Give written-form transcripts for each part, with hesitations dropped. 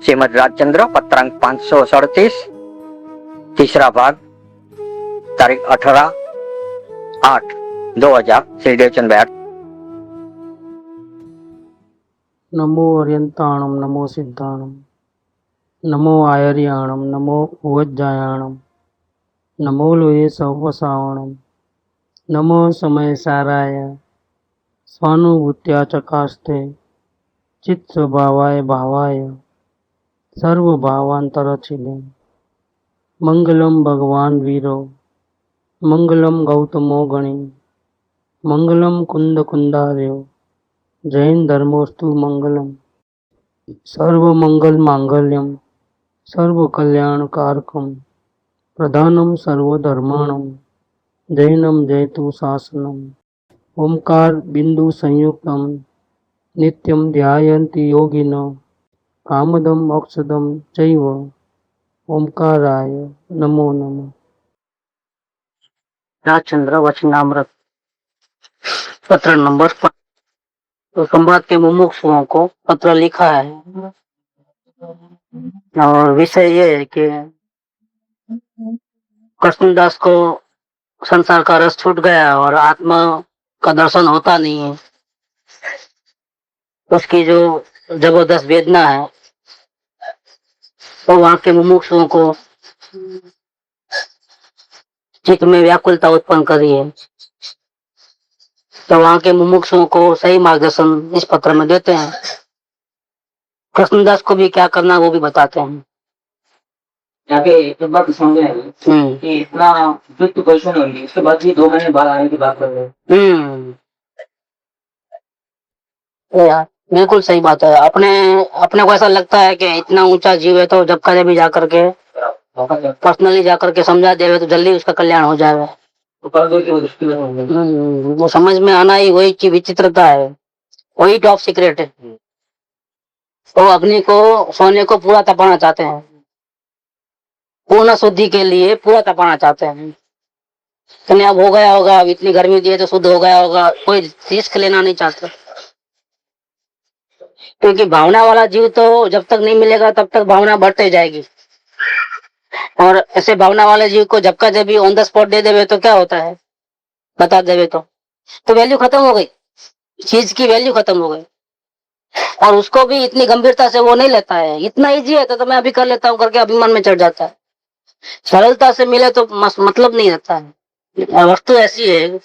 श्रीमद राजचंद्र पत्रांक 537 तीसरा भाग तारीख 18/8/2000 श्री देवचंद भाई। नमो अर्यंताणम नमो सिद्धाणम नमो आयर्याणम नमो उवज्जायाणम नमो लोये सवसावणम नमो समय साराय स्वानुभूत्या चकास्ते चित्त स्वभावाय भावाय सर्वभावांतरचिले मंगलम भगवान वीरो मंगलम गौतमो गणी मंगलम कुंद कुंदार्यो जैन धर्मोस्तु मंगलम सर्व मंगल मांगल्यम सर्व कल्याण कारकम प्रधानम सर्वधर्माणम जैनम जयतु शासनम ओंकार बिंदु संयुक्तम नित्यम ध्यायन्ति योगिनो कामदम मोक्षदम चैव ओंकाराय नमो नमः। राजचंद्र वचनामृत पत्र नंबर 5। तो सम्राट के मुमुक्षुओं को पत्र लिखा है और विषय ये है कि कृष्णदास को संसार का रस छूट गया और आत्मा का दर्शन होता नहीं है। उसकी जो जबरदस्त वेदना है तो वहां के मुमुक्षुओं को चित्त में व्याकुलता उत्पन्न करी है। तो वहां के मुमुक्षुओं को सही मार्गदर्शन इस पत्र में देते हैं। कृष्णदास को भी क्या करना वो भी बताते हैं। यहाँ पे एक बात समझे कि इतना मृत्यु कैसे नहीं होगी, इसके बाद भी 2 महीने बाद आने की बात कर रहे हैं। यार बिल्कुल सही बात है। अपने को ऐसा लगता है कि इतना ऊंचा जीव है तो जब कभी भी जाकर के पर्सनली जाकर के समझा देवे तो जल्दी उसका कल्याण हो जाएगा। तो कर दो कि वो दृष्टि में होंगे। वो समझ में आना ही वही की विचित्रता है, वही टॉप सीक्रेट है। वो अग्नि को सोने को पूरा तपाना चाहते हैं, पूर्ण शुद्धि के लिए पूरा तपाना चाहते हैं। कहने अब हो गया होगा, अब इतनी गर्मी दी है तो शुद्ध हो गया होगा, कोई रिस्क लेना नहीं चाहता। क्योंकि भावना वाला जीव तो जब तक नहीं मिलेगा तब तक भावना बढ़ते जाएगी। और ऐसे भावना वाले जीव को जब का जब भी ऑन द स्पॉट दे देवे तो क्या होता है बता देवे तो वैल्यू खत्म हो गई, चीज की वैल्यू खत्म हो गई। और उसको भी इतनी गंभीरता से वो नहीं लेता है। इतना इजी है तो मैं अभी कर लेता हूँ करके अभिमान में चढ़ जाता है। सरलता से मिले तो मतलब नहीं रहता है। वस्तु ऐसी है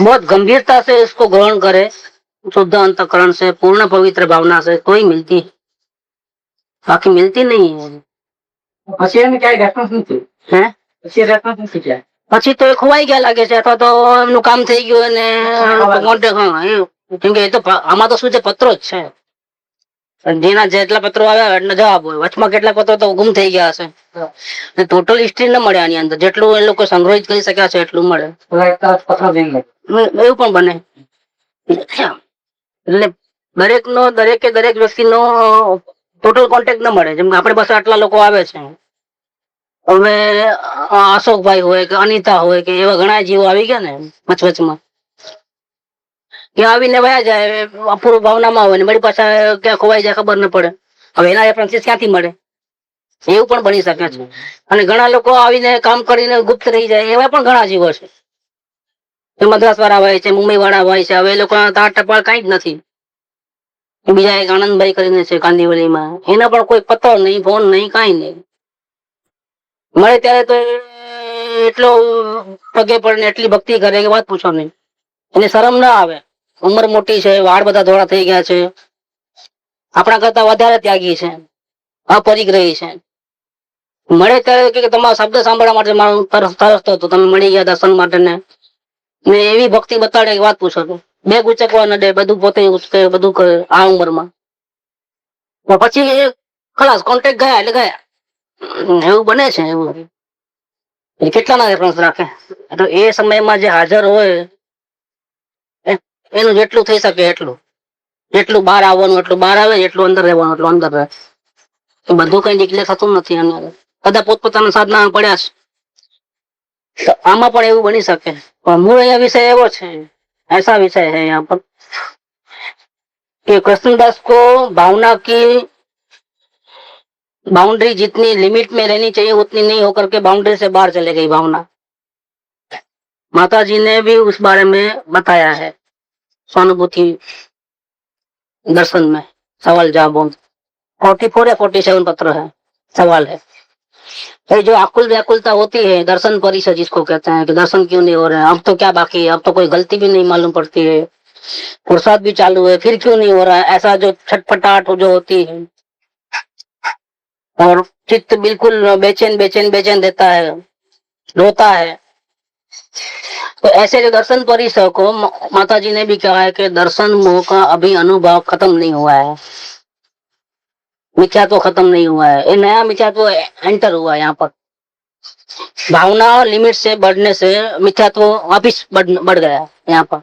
बहुत गंभीरता से इसको ग्रहण करे, शुद्ध अंतकरण से पूर्ण पवित्र भावना से कोई मिलती है, बाकी मिलती नहीं है। में क्या रेफरेंस નથી હે રેફરન્સ નથી क्या પછી તો એ ખોવાઈ ગયા લાગે છે અથવા તો એમનું કામ થઈ ગયું અને કોન્ટેક્ટ કેમ કે એ તો આમાં તો શું છે પત્રો જ છે, જેના જેટલા પત્રો આવ્યા એટલે જવાબ હોય, વચમાં કેટલા પત્રો તો ગુમ થઈ ગયા હશે। ટોટલ હિસ્ટ્રી ન મળે આની અંદર, જેટલું એ લોકો સંગ્રહિત કરી શક્યા છે એટલું મળે, એવું પણ બને। એટલે દરેક વ્યક્તિનો ટોટલ કોન્ટેક્ટ ન મળે। જેમ કે આપણી પાસે આટલા લોકો આવે છે, હવે અશોકભાઈ હોય કે અનિતા હોય કે એવા ઘણા જીવો આવી ગયા ને વચમાં કે આવીને વયા જાય, અપૂર્વ ભાવનામાં હોય ને મારી પાસે ક્યાં ખોવાઈ જાય ખબર ન પડે। હવે એના રેફરન્સીસ ક્યાંથી મળે, એવું પણ બની શકે છે। અને ઘણા લોકો આવીને કામ કરીને ગુપ્ત રહી જાય એવા પણ ઘણા જીવો છે। મદ્રાસ વાળા હોય છે, મુંબઈ વાળા હોય છે, હવે એ લોકો તાર ટપાલ કઈ જ નથી। બીજા એક આનંદભાઈ કરીને છે કાંદીવલીમાં, એના પણ કોઈ પત્ર નહીં, ફોન નહીં, કઈ નહીં। મળે ત્યારે તો એટલો પગે પડે એટલી ભક્તિ કરે કે વાત પૂછો નહીં, એને શરમ ના આવે। ઉંમર મોટી છે, વાળ બધા ધોળા થઈ ગયા છે, આપણા કરતા વધારે ત્યાગી છે, અપરિગ્રહી છે। મળે ત્યારે કે તમારા શબ્દ સાંભળવા માટે મારું તરસતો હતો, તમે મળી ગયા દર્શન માટે ને એવી ભક્તિ બતાડે કે વાત પૂછો તો બે ગુચકવા ન દે, બધું પોતે ઉચકે, બધું કરે આ ઉંમરમાં। પછી ખલાસ કોન્ટેક્ટ ગયા એટલે ગયા, એવું બને છે। એવું કેટલાના રેફરન્સ રાખે તો એ સમયમાં જે હાજર હોય એનું જેટલું થઈ શકે એટલું, જેટલું બહાર આવવાનું એટલું બહાર આવે, એટલું અંદર રહેવાનું એટલું અંદર રહે। બધું કઈ ડિક્લેર થતું નથી, અને બધા પોતપોતાના સાધના પડ્યા છે। તો આમાં પણ એવું બની શકે, પણ મૂળ અહીંયા વિષય એવો છે, ऐसा विषय है यहाँ पर कि कृष्णदास को भावना की बाउंड्री जितनी लिमिट में रहनी चाहिए उतनी नहीं होकर के बाउंड्री से बाहर चले गई भावना। माता जी ने भी उस बारे में बताया है स्वानुभूति दर्शन में, सवाल जवाब 44 या 47 पत्र है, सवाल है। ये जो आकुल व्याकुलता होती है दर्शन परिषद जिसको कहते हैं कि दर्शन क्यों नहीं हो रहे हैं, अब तो क्या बाकी है, अब तो कोई गलती भी नहीं मालूम पड़ती है, पुरुषार्थ भी चालू है, फिर क्यों नहीं हो रहा है, ऐसा जो छटपटाहट जो होती है और चित्त बिल्कुल बेचैन बेचैन बेचैन देता है, रोता है। तो ऐसे जो दर्शन परिसर को माता जी ने भी कहा है कि दर्शन मोह का अभी अनुभव खत्म नहीं हुआ है, मिथ्या तो खत्म नहीं हुआ है, ये नया मिथ्या तो एंटर हुआ है यहाँ पर। भावना लिमिट से बढ़ने से मिथ्या तो वापिस बढ़ गया यहाँ पर।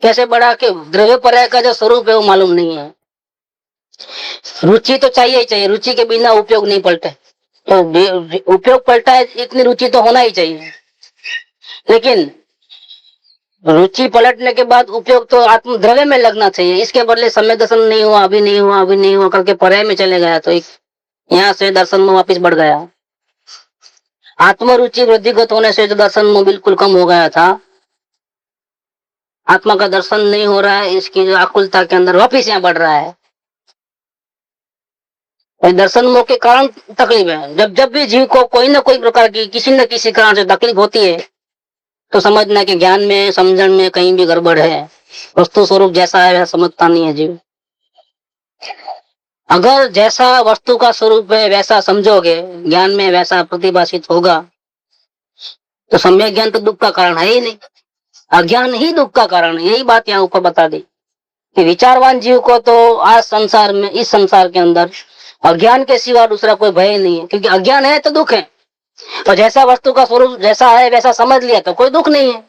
कैसे बढ़ा कि द्रव्य पर्याय का जो स्वरूप है वो मालूम नहीं है। रुचि तो चाहिए ही चाहिए, रुचि के बिना उपयोग नहीं पलटे, तो उपयोग पलटा है इतनी रुचि तो होना ही चाहिए, लेकिन रुचि पलटने के बाद उपयोग तो आत्म द्रव्य में लगना चाहिए। इसके बदले समय दर्शन नहीं हुआ, अभी नहीं हुआ, अभी नहीं हुआ करके पर्याय में चले गया, तो यहाँ से दर्शन में वापिस बढ़ गया। आत्मरुचि वृद्धिगत होने से जो दर्शन में बिल्कुल कम हो गया था, आत्मा का दर्शन नहीं हो रहा है, इसकी जो आकुलता के अंदर वापिस यहाँ बढ़ रहा है। दर्शन मोह के कारण तकलीफ है। जब जब भी जीव को कोई ना कोई प्रकार की किसी न किसी कारण से तकलीफ होती है तो समझना कि ज्ञान में समझन में कहीं भी गड़बड़ है, वस्तु स्वरूप जैसा है वैसा समझता नहीं है जीव। अगर जैसा वस्तु का स्वरूप है वैसा समझोगे, ज्ञान में वैसा प्रतिभाषित होगा, तो सम्यक ज्ञान तो दुख का कारण है ही नहीं, अज्ञान ही दुख का कारण है। यही बात यहाँ ऊपर बता दी कि विचारवान जीव को तो आज संसार में, इस संसार के अंदर अज्ञान के सिवा दूसरा कोई भय नहीं है, क्योंकि अज्ञान है तो दुख है, और जैसा वस्तु का स्वरूप जैसा है वैसा समझ लिया तो कोई दुख नहीं है।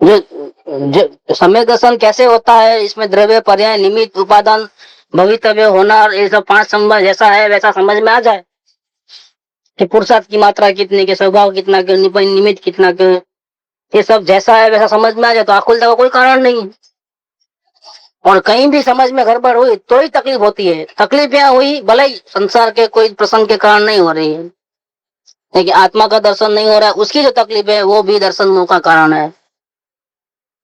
जो सम्यक दर्शन कैसे होता है, इसमें द्रव्य पर्याय निमित्त उपादान भवितव्य होना, ये सब 5 संबंध जैसा है वैसा समझ में आ जाए कि पुरुषार्थ की मात्रा कितनी के, स्वभाव कितना के, निमित्त कितना के, ये सब जैसा है वैसा समझ में आ जाए तो आकुलता का कोई कारण नहीं है। और कहीं भी समझ में गड़बड़ हुई तो ही तकलीफ होती है। तकलीफ यहाँ हुई भले ही संसार के कोई प्रसंग के कारण नहीं हो रही है, लेकिन आत्मा का दर्शन नहीं हो रहा है, उसकी जो तकलीफ है वो भी दर्शन मोह का कारण है।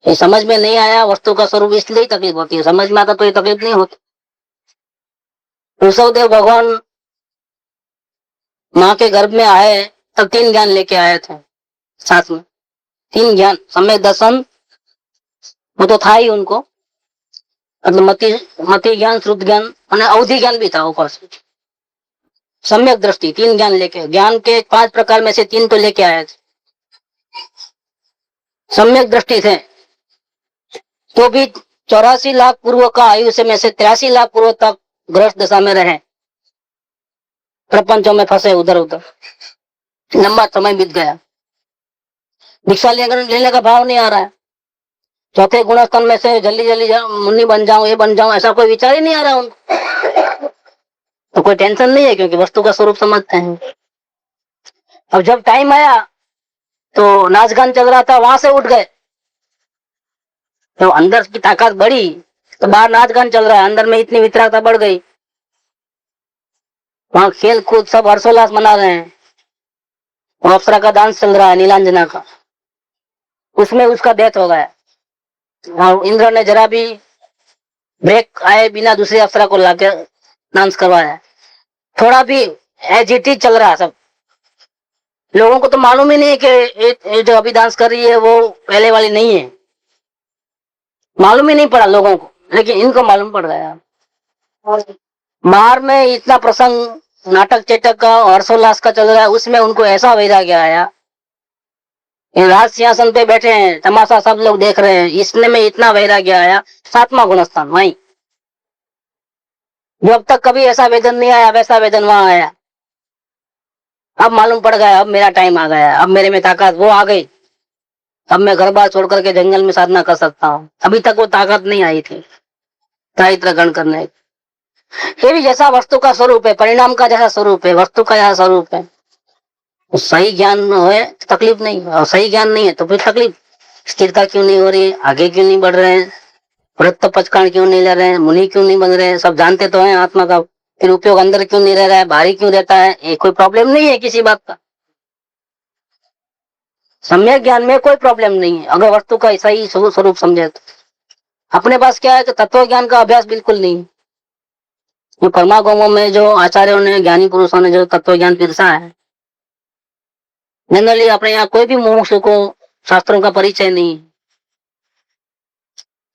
ये समझ में नहीं आया वस्तु का स्वरूप, इसलिए ही तकलीफ होती है, समझ में आता तो ये तकलीफ नहीं होती। ऋषभदेव भगवान माँ के गर्भ में आए तब 3 ज्ञान लेके आए थे साथ में, 3 ज्ञान। सम्यक दर्शन वो तो था ही उनको, मतलब मति ज्ञान, श्रुत ज्ञान और अवधि ज्ञान भी था ऊपर से। सम्यक दृष्टि 3 ज्ञान लेके, ज्ञान के 5 प्रकार में से 3 तो लेके आए थे। सम्यक दृष्टि थे तो भी 84 लाख पूर्व का आयुष्य में से 83 लाख पूर्व तक ग्रस्त दशा में रहे, प्रपंचों में फंसे उधर उधर, लंबा समय बीत गया, दीक्षा लेने का भाव नहीं आ रहा है। चौथे गुणस्थान में से जल्दी जल्दी मुनि बन जाऊं, ये बन जाऊं, ऐसा कोई विचार ही नहीं आ रहा उनको। तो कोई टेंशन नहीं है क्योंकि वस्तु का स्वरूप समझते हैं। अब जब टाइम आया तो नाच गान चल रहा था, वहां से उठ गए, तो अंदर की ताकत बढ़ी तो बाहर नाच गान चल रहा है, अंदर में इतनी वितरागता बढ़ गई, वहां खेल कूद सब हर्षोल्लास मना रहे हैं, और अप्सरा का डांस चल रहा है नीलांजना का, उसमें उसका डेथ हो गया। और इंद्र ने जरा भी ब्रेक आए बिना दूसरी अप्सरा को लाके डांस करवाया। थोड़ा भी एजिटेट चल रहा है सब, लोगों को तो मालूम ही नहीं है कि ये जो अभी डांस कर रही है वो पहले वाली नहीं है, मालूम ही नहीं पड़ा लोगों को, लेकिन इनको मालूम पड़ गया। और बाहर में इतना प्रसंग नाटक चेटक का हर्षोल्लास का चल रहा है, उसमें उनको ऐसा वैराग्य आया, राज सिंहासन पे बैठे हैं, तमाशा सब लोग देख रहे हैं, इसने में इतना वैराग्य आया। 7वां गुणस्थान वहीं, जो अब तक कभी ऐसा वेदन नहीं आया वैसा वेदन वहां आया। अब मालूम पड़ गया, अब मेरा टाइम आ गया, अब मेरे में ताकत वो आ गई, अब मैं घर बार छोड़ करके जंगल में साधना कर सकता हूँ। अभी तक वो ताकत नहीं आई थी चारित्र ग्रहण करने। ये भी जैसा वस्तु का स्वरूप है, परिणाम का जैसा स्वरूप है, वस्तु का जैसा स्वरूप है, सही ज्ञान है तकलीफ नहीं, और सही ज्ञान नहीं है तो फिर तकलीफ। स्थिरता क्यों नहीं हो रही, आगे क्यों नहीं बढ़ रहे हैं, व्रत पचकाण क्यों नहीं ले रहे हैं, मुनि क्यों नहीं बन रहे हैं, सब जानते तो हैं आत्मा का, फिर उपयोग अंदर क्यों नहीं रह रहा है, बाहरी क्यों रहता है, ये कोई प्रॉब्लम नहीं है किसी बात का। सम्यक ज्ञान में कोई प्रॉब्लम नहीं है अगर वस्तु का ऐसा ही स्वरूप समझे तो। अपने पास क्या है कि तत्व ज्ञान का अभ्यास बिल्कुल नहीं है। जो कर्मागमों में जो आचार्यों ने, ज्ञानी पुरुषों ने जो तत्व ज्ञान पिरसा है, जनरली अपने यहाँ कोई भी मुमुक्षु को शास्त्रों का परिचय नहीं है,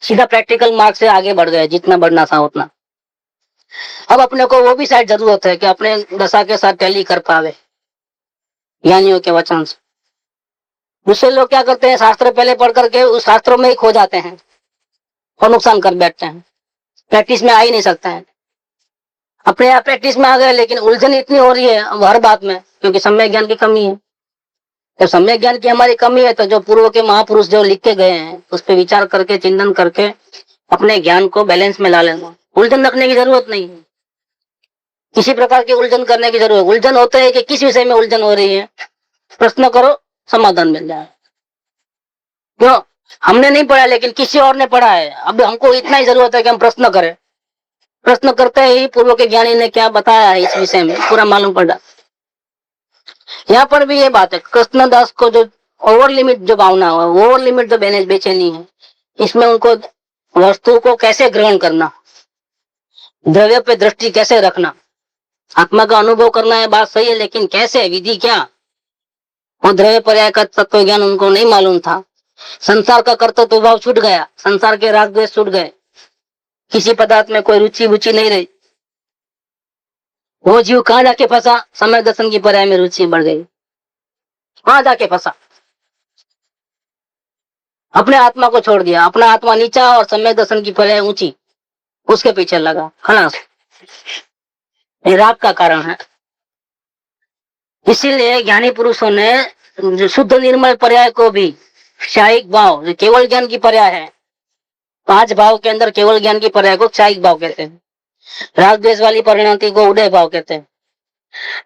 सीधा प्रैक्टिकल मार्ग से आगे बढ़ गए जितना बढ़ना था उतना। अब अपने को वो भी शायद जरूरत है कि अपने दशा के साथ टैली कर पावे ज्ञानियों के वचन से। दूसरे लोग क्या करते हैं, शास्त्र पहले पढ़ करके उस शास्त्रों में ही खो जाते हैं और नुकसान कर बैठते हैं, प्रैक्टिस में आ ही नहीं सकते हैं। अपने आप प्रैक्टिस में आ गए लेकिन उलझन इतनी हो रही है अब हर बात में, क्योंकि सम्यक ज्ञान की कमी है। जब सम्यक ज्ञान की हमारी कमी है तो जो पूर्व के महापुरुष जो लिख के गए हैं उस पर विचार करके, चिंतन करके अपने ज्ञान को बैलेंस में ला लेना। उलझन रखने की जरूरत नहीं है, किसी प्रकार की उलझन करने की जरूरत। उलझन होता है कि किस विषय में उलझन हो रही है, प्रश्न करो समाधान मिल जाए। क्यों, हमने नहीं पढ़ा लेकिन किसी और ने पढ़ा है, अब हमको इतना ही जरूरत है कि हम प्रश्न करें। प्रश्न करते ही पूर्व के ज्ञानी ने क्या बताया है इस विषय में पूरा मालूम पड़ा। यहाँ पर भी ये बात है, कृष्णदास को जो ओवर लिमिट जो भावना हो, ओवर लिमिट जो बेचैनी है, इसमें उनको वस्तु को कैसे ग्रहण करना, द्रव्य पे दृष्टि कैसे रखना, आत्मा का अनुभव करना है, बात सही है, लेकिन कैसे, विधि क्या, वो द्रव्य पर्याय का तत्व ज्ञान उनको नहीं मालूम था। संसार का कर्तव्य भाव छूट गया, संसार के राग द्वेष छूट गए, किसी पदार्थ में कोई रुचि बुचि नहीं रही। वो जीव कहाँ जाके फंसा, समय दर्शन की पर्याय में रुचि बढ़ गई, वहां जाके फंसा, अपने आत्मा को छोड़ दिया, अपना आत्मा नीचा और समय दर्शन की पर्याय ऊंची, उसके पीछे लगा, खलास। ये राग का कारण है। इसीलिए ज्ञानी पुरुषों ने जो शुद्ध निर्मल पर्याय को भी क्षायिक भाव, जो केवल ज्ञान की पर्याय है, 5 भाव के अंदर केवल ज्ञान की पर्याय को क्षायिक भाव कहते हैं, राग द्वेष वाली परिणति को उदय भाव कहते हैं,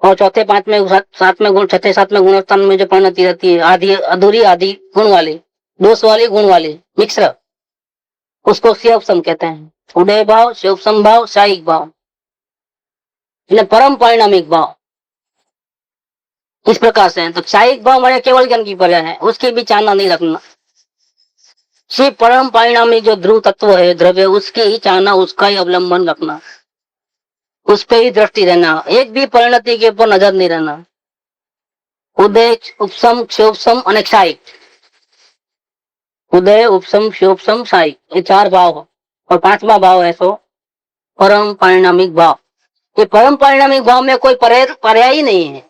और चौथे 5वें 7वें गुण, छठे 7वें गुणस्थान में जो परिणति रहती है, आधी अधूरी आधी गुण वाली, दोष वाली गुण वाली मिश्र, उसको शिवसम कहते हैं। उदय भाव, शिवसम भाव, क्षायिक भाव, परम परिणामिक भाव, इस प्रकार से है। तो क्षायिक भाव हमारे केवल ज्ञान की पर्याय है, उसकी भी चाहना नहीं रखना। शिव परम परिणामी जो ध्रुव तत्व है द्रव्य, उसकी ही चाहना, उसका ही अवलंबन रखना, उस पर ही दृष्टि रहना, एक भी परिणति के ऊपर नजर नहीं रहना। उदय, उपसम, क्षोभसम और क्षायिक, उदय, उपसम, क्षोभसम, क्षायिक, ये 4 भाव है। और 5वां भाव है सो परम परिणामिक भाव। ये परम परिणामिक भाव में कोई पर्याय ही नहीं है,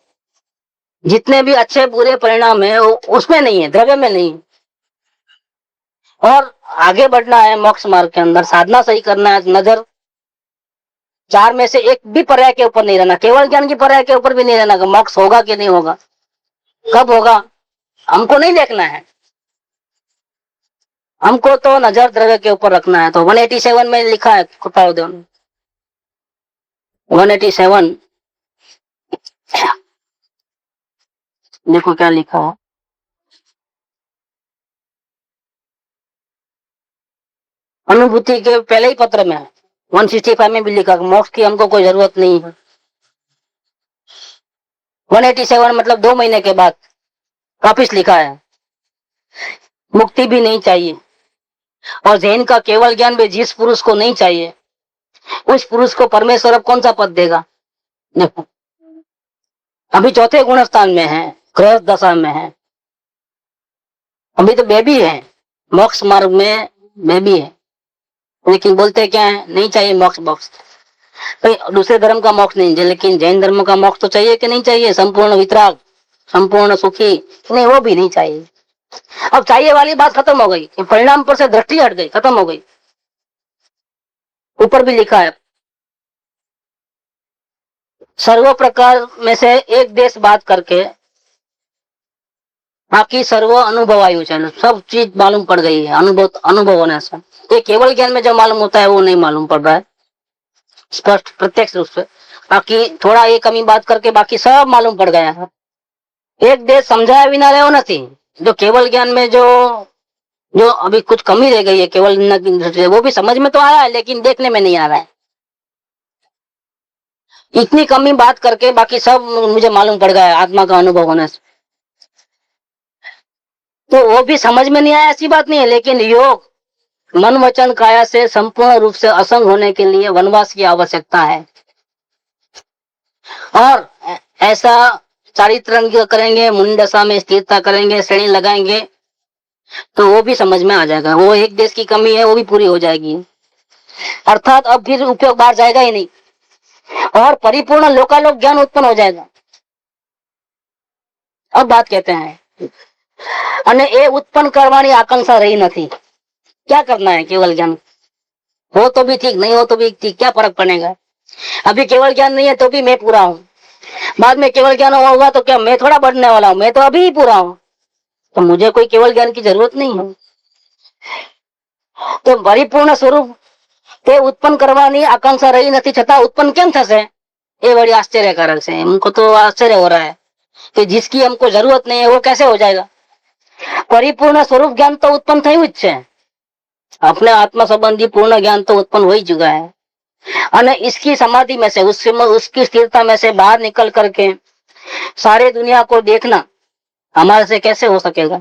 जितने भी अच्छे बुरे परिणाम है उसमें नहीं है, द्रव्य में नहीं है। और आगे बढ़ना है मोक्ष मार्ग के अंदर, साधना सही करना है, नजर 4 में से एक भी पर्याय के ऊपर नहीं रहना, केवल ज्ञान की पर्याय के ऊपर भी नहीं रहना। मोक्ष होगा कि नहीं होगा, कब होगा, हमको नहीं देखना है, हमको तो नजर द्रव्य के ऊपर रखना है। तो 187 में लिखा है कृपा उदय 187, देखो क्या लिखा है। अनुभूति के पहले ही पत्र में 165 में भी लिखा मोक्ष की हमको कोई जरूरत नहीं है। 187 मतलब 2 महीने के बाद वापिस लिखा है, मुक्ति भी नहीं चाहिए। और जैन का केवल ज्ञान भी जिस पुरुष को नहीं चाहिए, उस पुरुष को परमेश्वर अब कौन सा पद देगा। देखो अभी 4थे गुणस्थान में है, गृहस्थ दशा में है, अभी तो बेबी है, मोक्ष मार्ग में बेबी है, लेकिन बोलते क्या है, नहीं चाहिए मोक्ष। मोक्ष तो दूसरे धर्म का मोक्ष नहीं, लेकिन जैन धर्म का मोक्ष तो चाहिए कि नहीं चाहिए, संपूर्ण वितराग, संपूर्ण सुखी, नहीं वो भी नहीं चाहिए। अब चाहिए वाली बात खत्म हो गई, परिणाम पर से दृष्टि हट गई, खत्म हो गई। ऊपर भी लिखा है सर्व प्रकार में से एक देश बात करके बाकी सर्व अनुभव आयु चैनल, सब चीज मालूम पड़ गई है अनुभव होने से। ये केवल ज्ञान में जो मालूम होता है वो नहीं मालूम पड़ रहा है स्पष्ट प्रत्यक्ष रूप से, बाकी थोड़ा ये कमी बात करके बाकी सब मालूम पड़ गया है। एक देश समझाया बिना रहो नहीं, जो केवल ज्ञान में जो जो अभी कुछ कमी रह गई है केवल वो भी समझ में तो आ रहा है लेकिन देखने में नहीं आ रहा है। इतनी कमी बात करके बाकी सब मुझे मालूम पड़ गया है आत्मा का अनुभव होने से। तो वो भी समझ में नहीं आया ऐसी बात नहीं है, लेकिन योग मन वचन काया से संपूर्ण रूप से असंग होने के लिए वनवास की आवश्यकता है। और ऐसा चारित्र करेंगे, मुंडसा में स्थिरता करेंगे, श्रेणी लगाएंगे तो वो भी समझ में आ जाएगा। वो एक देश की कमी है वो भी पूरी हो जाएगी, अर्थात अब फिर उपयोग बाहर जाएगा ही नहीं और परिपूर्ण लोकालोक ज्ञान उत्पन्न हो जाएगा। अब बात कहते हैं અને એ ઉત્પન્ન કરવાની આકાંક્ષા રહી નથી। क्या करना है केवल ज्ञान हो तो भी ठीक, नहीं हो तो भी ठीक, क्या फर्क पड़ेगा। अभी केवल ज्ञान नहीं है तो भी मैं पूरा हूँ, बाद में केवल ज्ञान होगा तो क्या मैं थोड़ा बढ़ने वाला हूँ, मैं तो अभी ही पूरा हूँ, तो मुझे कोई केवल ज्ञान की जरूरत नहीं है। तो परिपूर्ण स्वरूप તે ઉત્પન્ન કરવાની આકાંક્ષા રહી નથી છતાં ઉત્પન્ન કેમ થશે એ વળી આશ્ચર્યकारक છે। हमको तो आश्चर्य हो रहा है कि जिसकी हमको जरूरत नहीं है वो कैसे हो जाएगा। परिपूर्ण स्वरूप ज्ञान तो उत्पन्न થયું જ છે, अपने आत्मा संबंधी पूर्ण ज्ञान तो उत्पन्न हो ही चुका है। और इसकी समाधि में से उसकी स्थिरता में से बाहर निकल करके सारे दुनिया को देखना हमारे से कैसे हो सकेगा।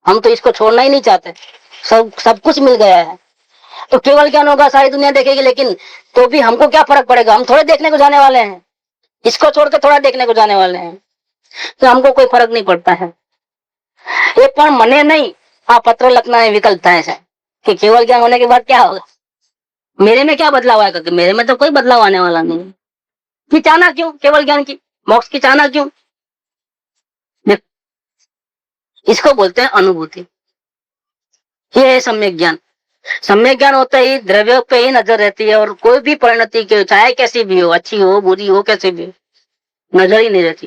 हम तो इसको छोड़ना ही नहीं चाहते, सब कुछ मिल गया है तो केवल ज्ञान होगा, सारी दुनिया देखेगी, लेकिन तो भी हमको क्या फर्क पड़ेगा, हम थोड़े देखने को जाने वाले हैं, इसको छोड़ के थोड़ा देखने को जाने वाले हैं, तो हमको कोई फर्क नहीं पड़ता है। ये पर मने नहीं आ पत्र लखना है विकल्प था ऐसा कि केवल ज्ञान होने के बाद क्या होगा, मेरे में क्या बदलाव आएगा, कि मेरे में तो कोई बदलाव आने वाला नहीं। कि चाहना क्यों केवल ज्ञान की, मोक्ष की चाहना क्यों, इसको बोलते हैं अनुभूति। ये है सम्यक ज्ञान। सम्यक ज्ञान होता ही द्रव्य पे ही नजर रहती है और कोई भी परिणति के चाहे कैसी भी हो, अच्छी हो बुरी हो कैसी भी हो, नजर ही नहीं रहती।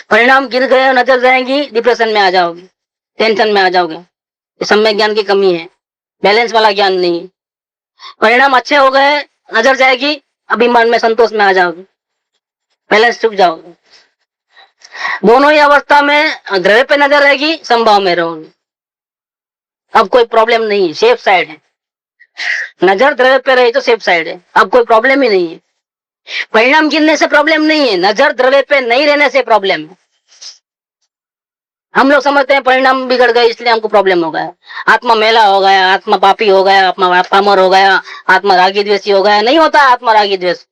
परिणाम गिर गए नजर जाएंगी, डिप्रेशन में आ जाओगे, टेंशन में आ जाओगे। ये सम्यक ज्ञान की कमी है, बैलेंस वाला ज्ञान नहीं है। परिणाम अच्छे हो गए नजर जाएगी, अभिमान में संतोष में आ जाओगे, बैलेंस चुक जाओगे। दोनों ही अवस्था में द्रव्य पे नजर रहेगी, संभाव में रहोगे, अब कोई प्रॉब्लम नहीं है, सेफ साइड है। नजर द्रव्य पे रही तो सेफ साइड है, अब कोई प्रॉब्लम ही नहीं है। परिणाम गिरने से प्रॉब्लम नहीं है, नजर द्रव्य पे नहीं रहने से प्रॉब्लम है। हम लोग समझते हैं परिणाम बिगड़ गए इसलिए हमको प्रॉब्लम हो गया, आत्मा मेला हो गया, आत्मा पापी हो गया, आत्मा पामर हो गया, आत्मा रागी द्वेषी हो गया। नहीं होता आत्मा रागी द्वेष,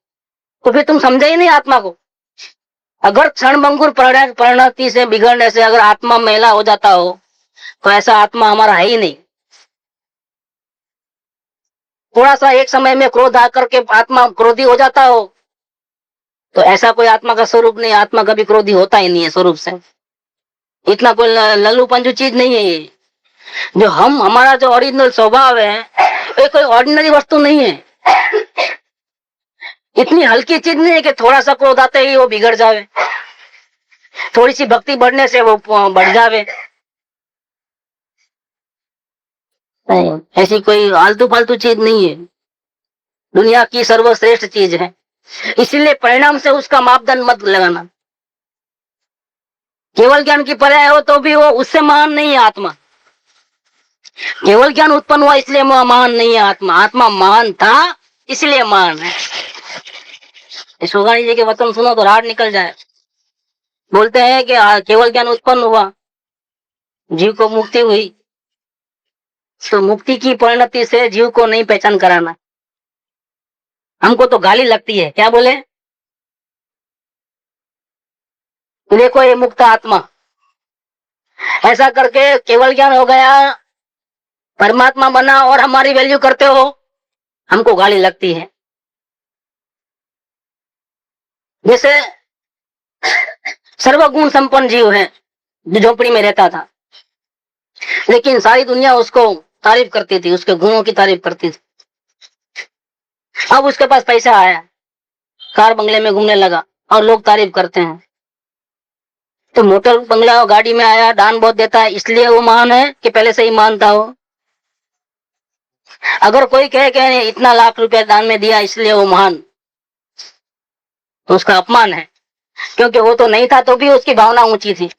तो फिर तुम समझे ही नहीं आत्मा को। अगर क्षण भंगुर परिणति से बिगड़ने से अगर आत्मा मेला हो जाता हो तो ऐसा आत्मा हमारा है ही नहीं। थोड़ा सा एक समय में क्रोध आकर के आत्मा क्रोधी हो जाता हो तो ऐसा कोई आत्मा का स्वरूप नहीं, आत्मा कभी क्रोधी होता ही नहीं है स्वरूप से। इतना कोई लल्लू पंजू चीज नहीं है ये। जो हमारा जो ओरिजिनल स्वभाव है ये कोई ऑर्डिनरी वस्तु नहीं है, इतनी हल्की चीज नहीं है कि थोड़ा सा क्रोध आते ही वो बिगड़ जावे, थोड़ी सी भक्ति बढ़ने से वो बढ़ जावे। ऐसी कोई आलतू फालतू चीज नहीं है, दुनिया की सर्वश्रेष्ठ चीज है। इसीलिए परिणाम से उसका मापदंड मत लगाना। केवल ज्ञान की पर्याय हो तो भी वो उससे महान नहीं है आत्मा। केवल ज्ञान उत्पन्न हुआ इसलिए महान नहीं है आत्मा, आत्मा महान था इसलिए महान है। सोगानी जी के वचन सुनो तो राड निकल जाए। बोलते हैं कि केवल ज्ञान उत्पन्न हुआ, जीव को मुक्ति हुई, तो मुक्ति की परिणति से जीव को नहीं पहचान कराना। हमको तो गाली लगती है, क्या बोले, देखो ये मुक्त आत्मा, ऐसा करके केवल ज्ञान हो गया, परमात्मा बना और हमारी वैल्यू करते हो, हमको गाली लगती है। जैसे सर्वगुण संपन्न जीव है जो झोपड़ी में रहता था, लेकिन सारी दुनिया उसको तारीफ करती थी, उसके गुणों की तारीफ करती थी। अब उसके पास पैसा आया, कार बंगले में घूमने लगा और लोग तारीफ करते हैं, तो मोटर बंगला और गाड़ी में आया, दान बहुत देता है, इसलिए वो महान है कि पहले से ही मानता हो। अगर कोई कहे कि इतना लाख रुपया दान में दिया इसलिए वो महान, तो उसका अपमान है, क्योंकि वो तो नहीं था तो भी उसकी भावना ऊंची थी।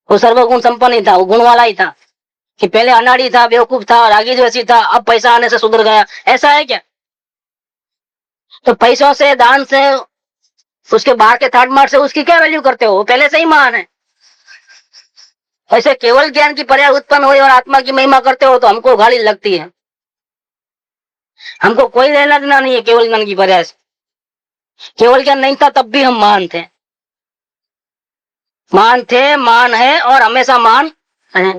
वो सर्वगुण संपन्न ही था, वो गुण वाला ही था, कि पहले अनाड़ी था, बेवकूफ था, रागी जैसी था, अब पैसा आने से सुधर गया, ऐसा है क्या? तो पैसों से, दान से, उसके बाहर के थर्ड मार्क से उसकी क्या वैल्यू करते हो? वो पहले से ही महान है। ऐसे केवल ज्ञान की पर्याय उत्पन्न हुई और आत्मा की महिमा करते हो तो हमको गाली लगती है। हमको कोई लेना देना नहीं है केवल ज्ञान की पर्याय से। केवल ज्ञान नहीं था तब भी हम महान थे, महान थे, महान है और हमेशा महान है।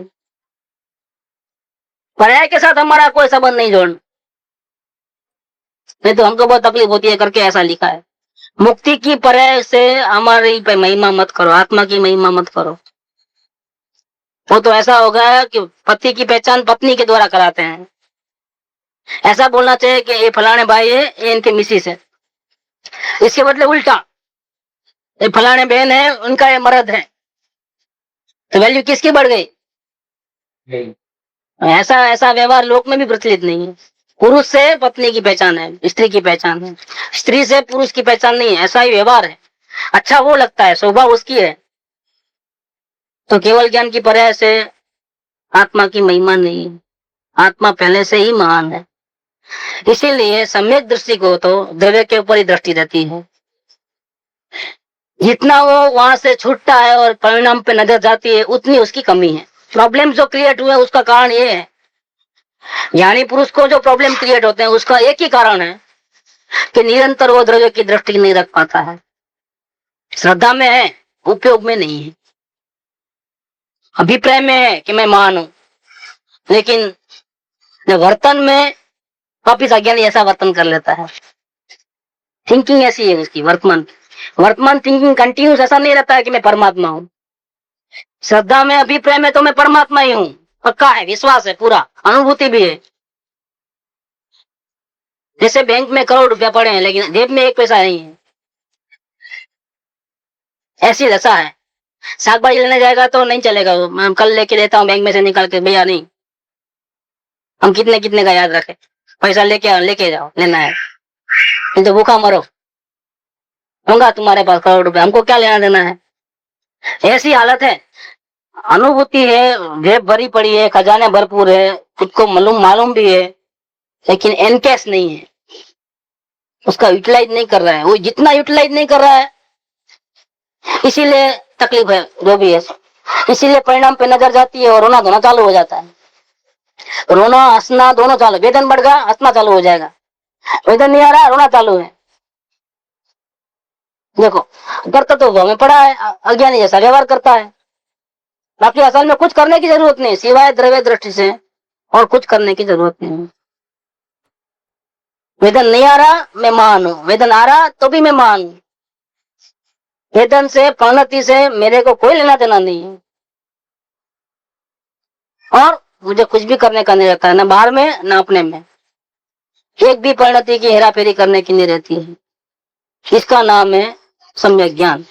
पर्याय के साथ हमारा कोई संबंध नहीं जोड़ना, नहीं तो हमको बहुत तकलीफ होती है करके ऐसा लिखा है। मुक्ति की पर्याय से हमारी पे महिमा मत करो, आत्मा की महिमा मत करो। वो तो ऐसा होगा कि पति की पहचान पत्नी के द्वारा कराते हैं। ऐसा बोलना चाहिए कि ये फलाने भाई है, ये इनके मिसिस है। इसके बदले उल्टा, ये फलाने बहन है, उनका ये मर्द है। तो वैल्यू किसकी बढ़ गई? ऐसा ऐसा व्यवहार लोक में भी प्रचलित नहीं है। पुरुष से पत्नी की पहचान है, स्त्री की पहचान है, स्त्री से पुरुष की पहचान नहीं है, ऐसा ही व्यवहार है। अच्छा वो लगता है, स्वभाव उसकी है। तो केवल ज्ञान की पर्याय से आत्मा की महिमा नहीं है, आत्मा पहले से ही महान है। इसीलिए सम्यक दृष्टि को तो द्रव्य के ऊपर ही दृष्टि रहती है। जितना वो वहां से छूटता है और परिणाम पे नजर जाती है, उतनी उसकी कमी है। प्रॉब्लम जो क्रिएट हुए उसका कारण ये है, ज्ञानी पुरुष को जो प्रॉब्लम क्रिएट होते हैं उसका एक ही कारण है कि निरंतर वो द्रव्य की दृष्टि नहीं रख पाता है। श्रद्धा में है, उपयोग में नहीं है। अभिप्राय में है कि मैं महान हूं, लेकिन वर्तन में वापिस अज्ञानी ऐसा वर्तन कर लेता है। थिंकिंग ऐसी है उसकी, वर्तमान थिंकिंग कंटिन्यूस ऐसा नहीं रहता है कि मैं परमात्मा हूं। श्रद्धा में, अभिप्राय में तो मैं परमात्मा ही हूं, पक्का है, विश्वास है, पूरा अनुभूति भी है। जैसे बैंक में करोड़ रुपया पड़े हैं लेकिन जेब में एक पैसा नहीं है, ऐसी दशा है। शाक भाजी लेने जाएगा तो नहीं चलेगा, वो मैं कल लेके देता हूँ बैंक में से निकाल के, भैया नहीं, हम कितने कितने का याद रखे, पैसा लेके जाओ, लेना है, नहीं तो भूखा मरो, होगा तुम्हारे पास करोड़ रुपया, हमको क्या लेना देना है। ऐसी हालत है। अनुभूति है, जेब भरी पड़ी है, खजाने भरपूर है, खुद को मालूम भी है, लेकिन एनकैश नहीं है, उसका यूटिलाइज नहीं कर रहा है। वो जितना यूटिलाइज नहीं कर रहा है इसीलिए तकलीफ है, जो भी है। इसीलिए परिणाम पे नजर जाती है और रोना धोना चालू हो जाता है। रोना हंसना दोनों चालू, वेदन बढ़ गया हंसना चालू हो जाएगा, वेदन नहीं आ रहा रोना चालू है। देखो करता तो हमें पड़ा है, अज्ञानी जैसा व्यवहार करता है। बाकी असल में कुछ करने की जरूरत नहीं, सिवाय द्रव्य दृष्टि से और कुछ करने की जरूरत नहीं। वेदन नहीं आ रहा मैं महान हूं, वेदन आ रहा तो भी मैं महान हूं। वेदन से, परिणति से मेरे को कोई लेना देना नहीं है और मुझे कुछ भी करने का नहीं रहता है, न बाहर में न अपने में। एक भी परिणति की हेराफेरी करने की नहीं रहती है। इसका नाम है सम्यक ज्ञान।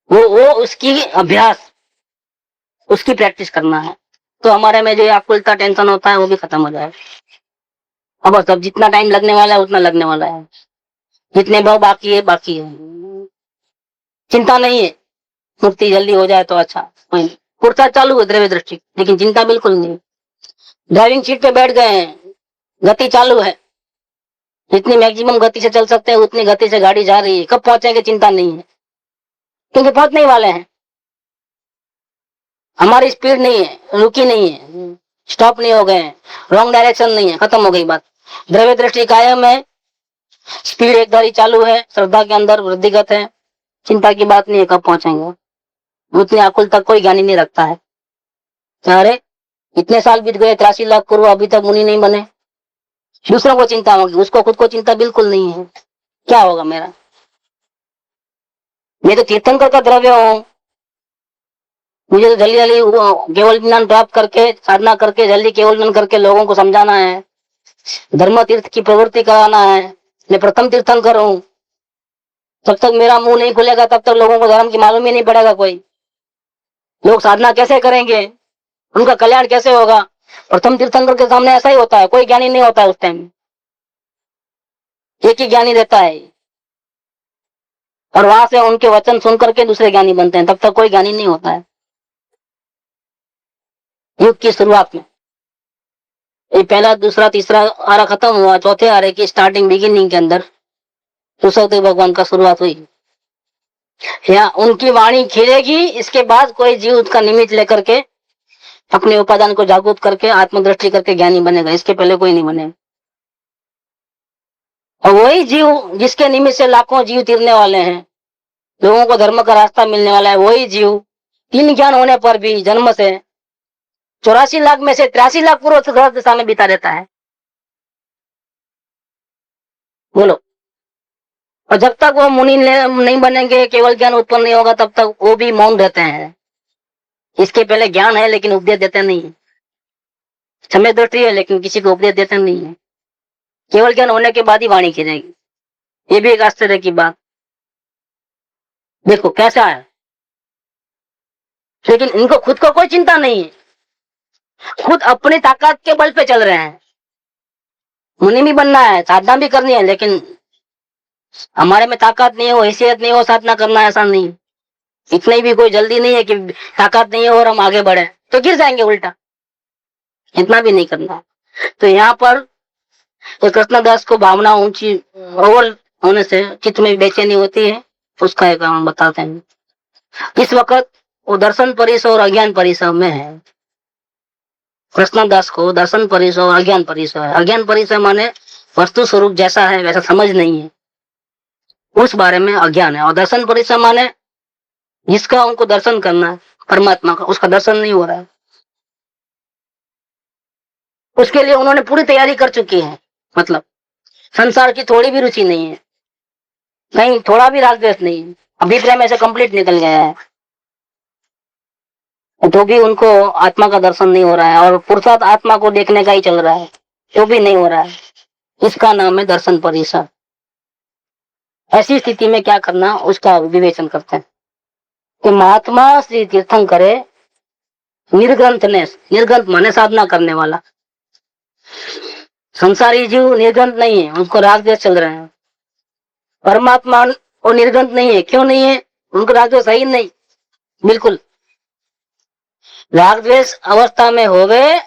वो उसकी अभ्यास, उसकी प्रैक्टिस करना है, तो हमारे में जो आकुलता टेंशन होता है वो भी खत्म हो जाएगा। अब सब जितना टाइम लगने वाला है उतना लगने वाला है, जितने भाव बाकी है बाकी है, चिंता नहीं है। मुक्ति जल्दी हो जाए तो अच्छा। पूर्ता चालू है द्रव्य दृष्टि, लेकिन चिंता बिल्कुल नहीं। ड्राइविंग सीट पे बैठ गए हैं, गति चालू है, जितनी मैक्सिमम गति से चल सकते हैं उतनी गति से गाड़ी जा रही है। कब पहुंचेंगे चिंता नहीं है, क्योंकि पहुंचने ही वाले हैं। हमारी स्पीड नहीं है, रुकी नहीं है, स्टॉप नहीं हो गए, रॉन्ग डायरेक्शन नहीं है, खत्म हो गई बात। द्रव्य दृष्टि कायम है, स्पीड एक धारी चालू है, श्रद्धा के अंदर वृद्धिगत है, चिंता की बात नहीं है कब पहुंचेंगे। उतनी अकुल तक कोई ज्ञानी नहीं रखता है। अरे इतने साल बीत गए, 83 लाख पूर्व, अभी तक मुनि नहीं बने। दूसरों को चिंता होगी, उसको खुद को चिंता बिल्कुल नहीं है। क्या होगा मेरा, मैं तो तीर्थंकर का द्रव्य हूं, मुझे तो जल्दी जल्दी केवल ज्ञान प्राप्त करके, साधना करके, जल्दी केवल ज्ञान करके लोगों को समझाना है, धर्म तीर्थ की प्रवृत्ति कराना है। मैं प्रथम तीर्थंकर हूं, जब तक मेरा मुंह नहीं खुलेगा तब तक लोगों को धर्म की मालूम ही नहीं पड़ेगा। कोई लोग साधना कैसे करेंगे, उनका कल्याण कैसे होगा। प्रथम तीर्थंकर के सामने ऐसा ही होता है, कोई ज्ञानी नहीं होता है उस टाइम, एक ही ज्ञानी रहता है और वहां से उनके वचन सुन करके दूसरे ज्ञानी बनते हैं, तब तक कोई ज्ञानी नहीं होता है। युग की शुरुआत में। ये पहला दूसरा तीसरा आरा खत्म हुआ, चौथे आरे की स्टार्टिंग बिगिनिंग के अंदर ऋषभदेव भगवान का शुरुआत हुई। या उनकी वाणी खिलेगी, इसके बाद कोई जीव उसका निमित्त लेकर के अपने उपादान को जागृत करके आत्मदृष्टि करके ज्ञानी बनेगा, इसके पहले कोई नहीं बनेगा। और वही जीव जिसके निमित्त से लाखों जीव तिरने वाले हैं, लोगों को धर्म का रास्ता मिलने वाला है, वही जीव तीन ज्ञान होने पर भी जन्म से 84 लाख में से 83 लाख पूर्व ग्रह दशा में बिता रहता है। बोलो। और जब तक वो मुनि नहीं बनेंगे, केवल ज्ञान उत्पन्न नहीं होगा, तब तक वो भी मौन रहते हैं। इसके पहले ज्ञान है लेकिन उपदेश देते नहीं है, समय दृष्टि है लेकिन किसी को उपदेश देते नहीं है। केवल ज्ञान होने के बाद ही वाणी खिलेगी। ये भी एक आश्चर्य की बात। देखो कैसा है, लेकिन इनको खुद को कोई चिंता नहीं है, खुद अपनी ताकत के बल पे चल रहे हैं। मुनि भी बनना है, साधना भी करनी है, लेकिन हमारे में ताकत नहीं हो, हैसियत नहीं हो, साधना करना ऐसा नहीं। इतनी भी कोई जल्दी नहीं है कि ताकत नहीं है और हम आगे बढ़े तो गिर जाएंगे उल्टा, इतना भी नहीं करना। तो यहाँ पर तो कृष्णदास को भावना ऊंची ओवर होने से चित्त में बेचैनी होती है, उसका एक हम बताते हैं। इस वक्त वो दर्शन परिसर और अज्ञान परिसर में है। कृष्णदास को दर्शन परिसर और अज्ञान परिसर है। अज्ञान परिसर माने वस्तु स्वरूप जैसा है वैसा समझ नहीं है, उस बारे में अज्ञान है। और दर्शन परिसर माने जिसका उनको दर्शन करना है परमात्मा का, उसका दर्शन नहीं हो रहा है। उसके लिए उन्होंने पूरी तैयारी कर चुकी है, मतलब संसार की थोड़ी भी रुचि नहीं है, कहीं थोड़ा भी राग द्वेष नहीं है, अभिप्राय में से कंप्लीट निकल गया है, तो भी उनको आत्मा का दर्शन नहीं हो रहा है। और पुरुषार्थ आत्मा को देखने का ही चल रहा है, तो भी नहीं हो रहा है। इसका नाम है दर्शन परिसर। ऐसी स्थिति में क्या करना, उसका विवेचन करते हैं कि महात्मा श्री तीर्थंकरे निर्ग्रंथनेस, निर्ग्रंथ माने साधना करने वाला। संसारी जीव निर्ग्रंथ नहीं है, उनको राग द्वेष चल रहे हैं। परमात्मा वो निर्ग्रंथ नहीं है, क्यों नहीं है? उनको राग द्वेष सही नहीं, बिल्कुल। राग द्वेष अवस्था में हो गए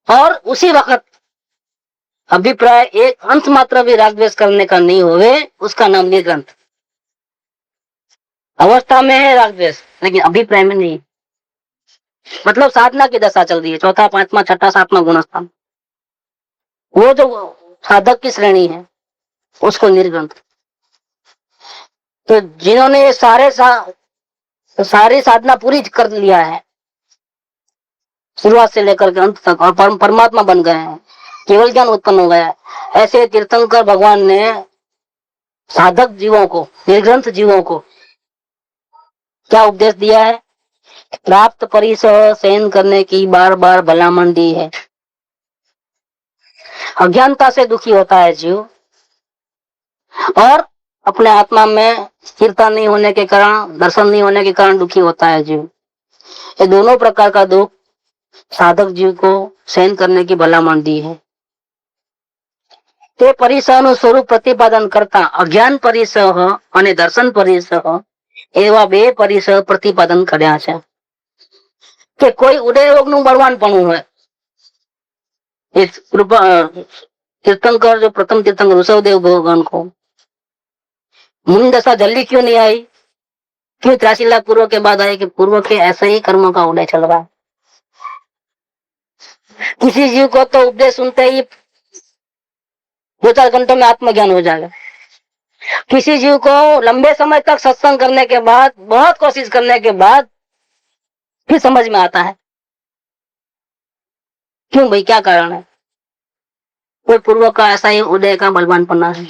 और उसी वक्त अभिप्राय एक अंश मात्र भी राग द्वेष करने का नहीं हो गए, उसका नाम निर्ग्रंथ। अवस्था में है राग द्वेष लेकिन अभिप्राय में नहीं, मतलब साधना की दशा चल रही है, चौथा पांचवा छठा सातवां गुणस्थान, वो जो साधक की श्रेणी है उसको निर्ग्रंथ। तो जिन्होंने ये सारी साधना पूरी कर लिया है शुरुआत से लेकर के अंत तक, और परमात्मा बन गए हैं, केवल ज्ञान उत्पन्न हो गया है, ऐसे तीर्थंकर भगवान ने साधक जीवों को, निर्ग्रंथ जीवों को क्या उपदेश दिया है? प्राप्त परिसर सहन करने की बार बार भलामण दी है। अज्ञानता से दुखी होता है जीव, और अपने आत्मा में स्थिरता नहीं होने के कारण, दर्शन नहीं होने के कारण दुखी होता है जीव। ये दोनों प्रकार का दुख साधक जीव को सहन करने की भलामण दी है। તે પરિસરનું સ્વરૂપ પ્રતિપાદન કરતા અજ્ઞાન પરિસર અને દર્શન પરિસર એવા બે પરિસર પ્રતિપાદન કર્યા છે કે કોઈ ઉદયયોગનું બળવાનપણું હોય। એ तीर्थंकर जो प्रथम तीर्थंकर ऋषभदेव भगवान को मुनि दशा जल्दी क्यों नहीं आई, क्यों 83 लाख पूर्व के बाद आई? कि पूर्व के ऐसे ही कर्मों का उदय चल रहा है। किसी जीव को तो उपदेश सुनते ही 2-4 घंटों में आत्मज्ञान हो जाएगा, किसी जीव को लंबे समय तक सत्संग करने के बाद, बहुत कोशिश करने के बाद फिर समझ में आता है। क्यों भाई, क्या कारण है? कोई पूर्व का ऐसा ही उदय का बलवान पन्ना है।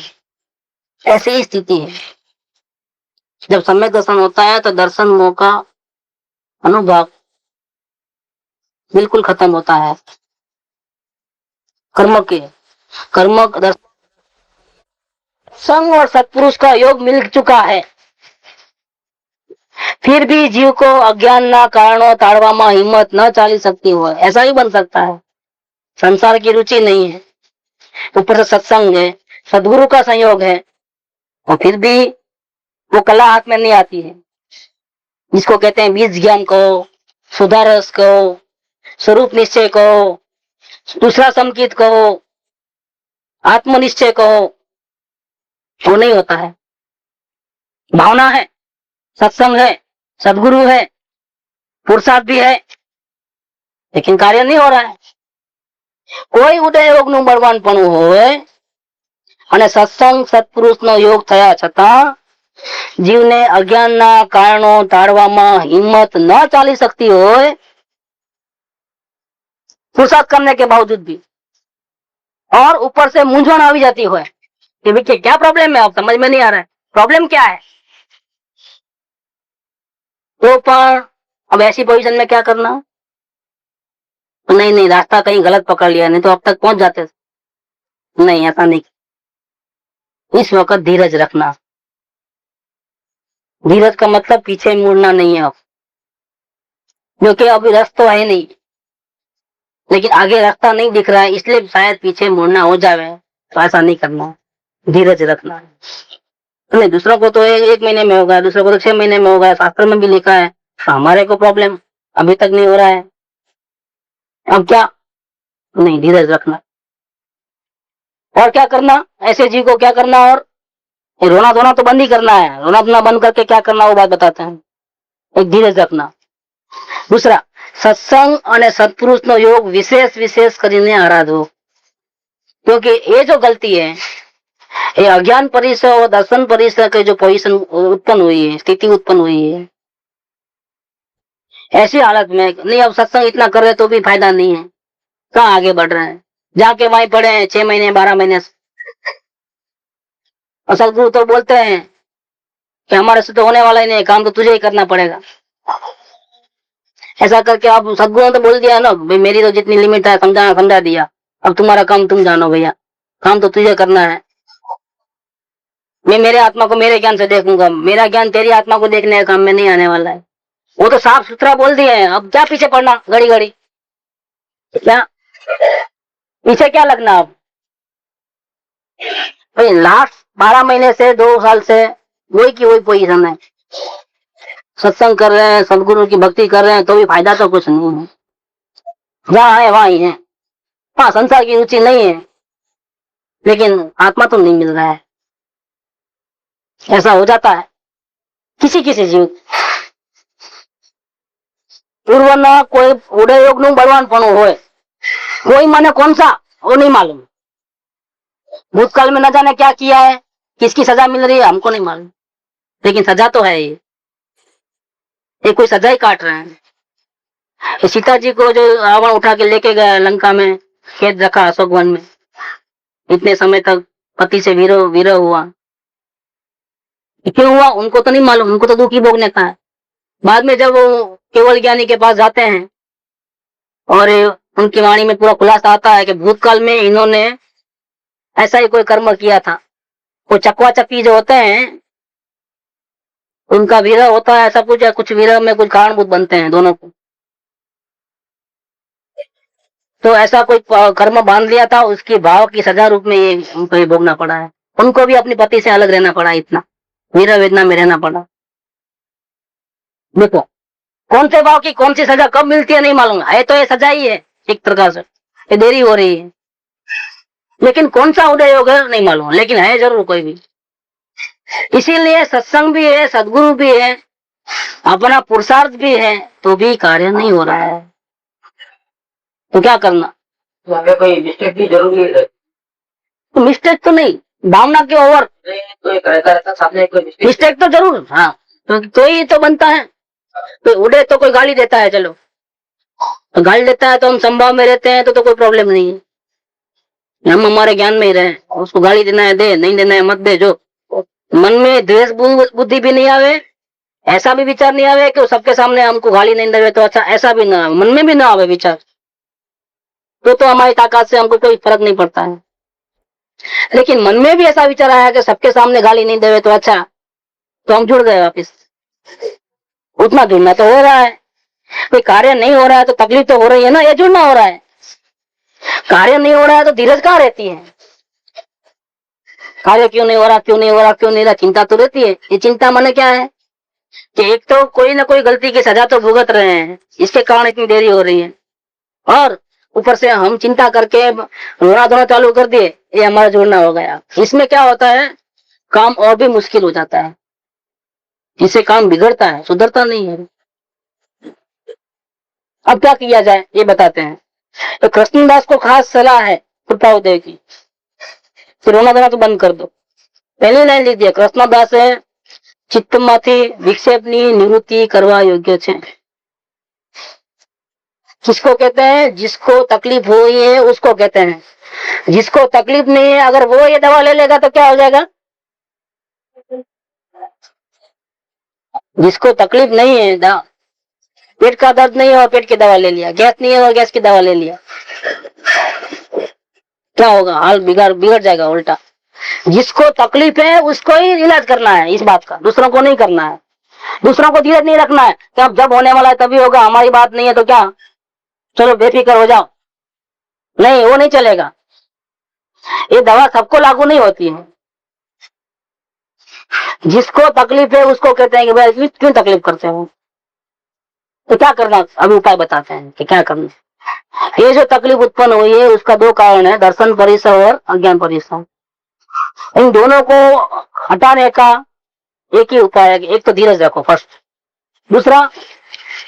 ऐसी ही स्थिति है। जब सम्यक दर्शन होता है तो दर्शन मोह का अनुभव बिल्कुल खत्म होता है। कर्म दर्शन संग और सत्पुरुष का योग मिल चुका है, फिर भी जीव को अज्ञानना कारणों ताड़वामा हिम्मत न चाली सकती हो, ऐसा ही बन सकता है। संसार की रुचि नहीं है, ऊपर से सत्संग है, सदगुरु का संयोग है, और फिर भी वो कला हाथ में नहीं आती है, जिसको कहते हैं बीज ज्ञान को, सुधारस को, स्वरूप निश्चय कहो, दूसरा संकेत कहो, आत्मनिश्चय कहो, वो नहीं होता है। भावना है, सत्संग है, सदगुरु है, पुरुषार्थ भी है, लेकिन कार्य नहीं हो रहा है। કોઈ ઉદય યોગનું બળવાનપણું હોય અને સત્સંગ સત્પુરુષનો યોગ થયા છતાં જીવને અજ્ઞાનના કારણો ટાળવામાં હિંમત ન ચાલી શકતી હોય, पुरुषार्थ करने के बावजूद भी, और ऊपर से मूंझवण આવી जाती હોય कि देखिए क्या प्रॉब्लम है, अब समझ में नहीं आ रहा है प्रॉब्लम क्या है, तो पर अब ऐसी पोजीशन में क्या करना, नहीं नहीं रास्ता कहीं गलत पकड़ लिया, नहीं तो अब तक पहुंच जाते। नहीं, ऐसा नहीं। इस वक्त धीरज रखना। धीरज का मतलब पीछे मुड़ना नहीं है अब, क्योंकि अभी रास्ता तो है नहीं, लेकिन आगे रास्ता नहीं दिख रहा है, इसलिए शायद पीछे मुड़ना हो जाए, तो ऐसा नहीं करना, धीरज रखना है। नहीं, दूसरों को तो एक महीने में होगा, दूसरों को तो 6 महीने में होगा, शास्त्र में भी लिखा है। हमारे को प्रॉब्लम अभी तक नहीं हो रहा है, अब क्या, नहीं, धीरज रखना। और क्या करना, ऐसे जीव को क्या करना, और रोना धोना तो बंद ही करना है। रोना धोना बंद करके क्या करना वो बात बताते हैं। एक धीरज रखना। दूसरा, सत्संग और सत्पुरुष नो योग विशेष विशेष करीने आराधो, क्योंकि ये जो गलती है, ये अज्ञान परिसर और दर्शन परिसर के जो पोजीशन उत्पन्न हुई है, स्थिति उत्पन्न हुई है, ऐसी हालत में नहीं, अब सत्संग इतना कर रहे तो भी फायदा नहीं है, कहाँ आगे बढ़ रहे हैं, जाके वहीं पड़े हैं 6 महीने 12 महीने से। और सदगुरु तो बोलते हैं कि हमारे से तो होने वाला ही नहीं, काम तो तुझे ही करना पड़ेगा। ऐसा करके अब सदगुरु ने तो बोल दिया ना, भाई मेरी तो जितनी लिमिट है समझा समझा दिया, अब तुम्हारा काम तुम जानो भैया, काम तो तुझे करना है। मैं मेरे आत्मा को मेरे ज्ञान से देखूंगा, मेरा ज्ञान तेरी आत्मा को देखने का काम में नहीं आने वाला है। वो तो साफ सुथरा बोल दिए हैं, अब क्या पीछे पड़ना घड़ी घड़ी, क्या पीछे क्या लगना। अब भाई लास्ट 12 महीने से 2 साल से वही की वही पोजीशन है, सत्संग कर रहे हैं, सदगुरु की भक्ति कर रहे हैं, तो भी फायदा तो कुछ नहीं है। जहाँ है वहां ही है, हाँ संसार की रुचि नहीं है, लेकिन आत्मा तो नहीं मिल रहा है। ऐसा हो जाता है किसी किसी जीव। पूर्वना कोई उदय योग નું બળવાનપણું હોય, कोई माने कौन सा वो नहीं मालूम, भूतकाल में न जाने क्या किया है, किसकी सजा मिल रही है हमको नहीं मालूम, लेकिन सजा तो है ये कोई सजा ही काट रहे हैं। सीता जी को जो रावण उठा के लेके गया लंका में, कैद रखा अशोक वन में, इतने समय तक पति से विरह हुआ, क्यों हुआ उनको तो नहीं मालूम, उनको तो दुख ही भोगने का है। बाद में जब वो केवल ज्ञानी के पास जाते हैं और उनकी वाणी में पूरा खुलासा आता है कि भूतकाल में इन्होंने ऐसा ही कोई कर्म किया था। वो चकवा चक्की जो होते हैं उनका विरह होता है, ऐसा कुछ, या कुछ विरह में कुछ कारणभूत बनते हैं दोनों को, तो ऐसा कोई कर्म बांध लिया था, उसकी भाव की सजा रूप में ये उनको ये भोगना पड़ा है। उनको भी अपनी पति से अलग रहना पड़ा, इतना विरह वेदना में रहना पड़ा। देखो कौन से भाव की कौन सी सजा कब मिलती है नहीं मालूम है, तो ये सजा ही है एक प्रकार से, ये देरी हो रही है, लेकिन कौन सा उदय योग है नहीं मालूम, लेकिन है जरूर कोई भी। इसीलिए सत्संग भी है, सदगुरु भी है, अपना पुरुषार्थ भी है, तो भी कार्य नहीं हो रहा है, तो क्या करना। तो हमें कोई मिस्टेक भी जरूरी है, तो मिस्टेक तो नहीं, भावना के ओवर तो सामने कोई मिस्टेक तो जरूर, हाँ तो ही तो बनता है। तो उड़े तो कोई गाली देता है, चलो तो गाली देता है तो हम संभाव में रहते हैं, तो कोई प्रॉब्लम नहीं है, हम हमारे ज्ञान में ही रहे। उसको गाली देना है दे, नहीं देना है मत दे। जो मन में द्वेष बुद्धि भी नहीं आवे, ऐसा भी विचार नहीं आवे कि सबके सामने हमको गाली नहीं देवे तो अच्छा, ऐसा भी ना मन में भी ना आवे विचार, तो हमारी ताकत से हमको कोई फर्क नहीं पड़ता है। लेकिन मन में भी ऐसा विचार आया कि सबके सामने गाली नहीं देवे तो अच्छा, तो हम जुड़ गए वापिस। उतना जुड़ना तो हो रहा है, कोई कार्य नहीं हो रहा है तो तकलीफ तो हो रही है ना, ये जुड़ना हो रहा है। कार्य नहीं हो रहा है तो धीरज कहाँ रहती है, कार्य क्यों नहीं हो रहा, क्यों नहीं हो रहा, क्यों नहीं रहा, चिंता तो रहती है। ये चिंता माने क्या है कि एक तो कोई ना कोई गलती की सजा तो भुगत रहे हैं, इसके कारण इतनी देरी हो रही है। और ऊपर से हम चिंता करके रोना धोना चालू कर दिए, ये हमारा जोड़ना हो गया। इसमें क्या होता है, काम और भी मुश्किल हो जाता है, इससे काम बिगड़ता है, सुधरता नहीं है। अब क्या किया जाए ये बताते हैं। तो कृष्णदास को खास सलाह है कृपाउदय की, तो रोना धोना तो बंद कर दो। पहली लाइन लीजिए, कृष्णदास है चित्तमाथी विक्षेपनी निवृत्ति करवा योग्य है। किसको कहते हैं? जिसको तकलीफ हुई है उसको कहते हैं। जिसको तकलीफ नहीं है अगर वो ये दवा ले लेगा तो क्या हो जाएगा? जिसको तकलीफ नहीं है, पेट का दर्द नहीं है और पेट की दवा ले लिया, गैस नहीं है और गैस की दवा ले लिया, क्या होगा? हाल बिगड़ जाएगा उल्टा। जिसको तकलीफ है उसको ही इलाज करना है, इस बात का, दूसरों को नहीं करना है। दूसरों को धीरज नहीं रखना है कि अब जब होने वाला है तभी होगा, हमारी बात नहीं है तो क्या, चलो बेफिक्र हो जाओ। नहीं, वो नहीं चलेगा। ये दवा सबको लागू नहीं होती है। जिसको तकलीफ है उसको कहते हैं कि भाई क्यों तकलीफ करते हो, तो क्या करना, अभी उपाय बताते हैं कि क्या करना। ये जो तकलीफ उत्पन्न हुई है उसका दो कारण है, दर्शन परिसर और अज्ञान परिसर। इन दोनों को हटाने का एक ही उपाय है, एक तो धीरज रखो फर्स्ट, दूसरा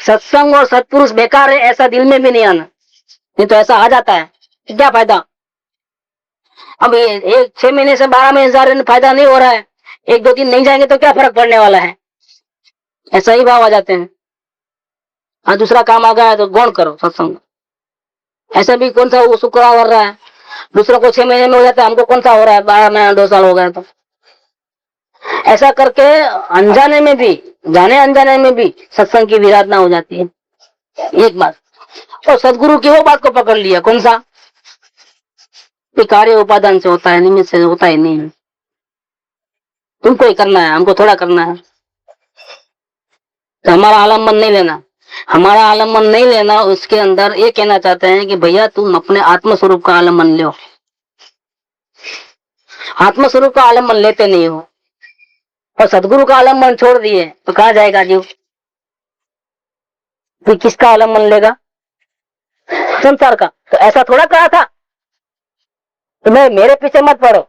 सत्संग और सत्पुरुष बेकार है ऐसा दिल में भी नहीं आना, नहीं तो ऐसा आ जाता है तो क्या फायदा। अब एक 6 महीने से 12 महीने जा रहे हैं, फायदा नहीं हो रहा है, 1-2 दिन नहीं जाएंगे तो क्या फर्क पड़ने वाला है, ऐसा ही भाव आ जाते हैं। हाँ, दूसरा काम आ गया है तो गौण करो सत्संग। ऐसा भी कौन सा वो शुक्र हो रहा है, दूसरों को 6 महीने में हो जाता है, हमको कौन सा हो रहा है 12 महीना 2 साल हो गए। तो ऐसा करके अनजाने में भी, जाने अनजाने में भी सत्संग की विराधना हो जाती है, एक बात। और सदगुरु की वो बात को पकड़ लिया, कौन सा, कि कार्य उपादान से होता है, निमित्त से होता ही नहीं है, तुमको ही करना है, हमको थोड़ा करना है। तो हमारा आलम्बन नहीं लेना, हमारा आलम्बन नहीं लेना, उसके अंदर ये कहना चाहते हैं कि भैया तुम अपने आत्म स्वरूप का आलम्बन लो। आत्म स्वरूप का आलम्बन लेते नहीं हो और सदगुरु का आलम्बन छोड़ दिए तो कहाँ जाएगा जीव? तो किसका आलम्बन लेगा? संसार का। तो ऐसा थोड़ा कहा था, तो मैं मेरे पीछे मत पड़ो।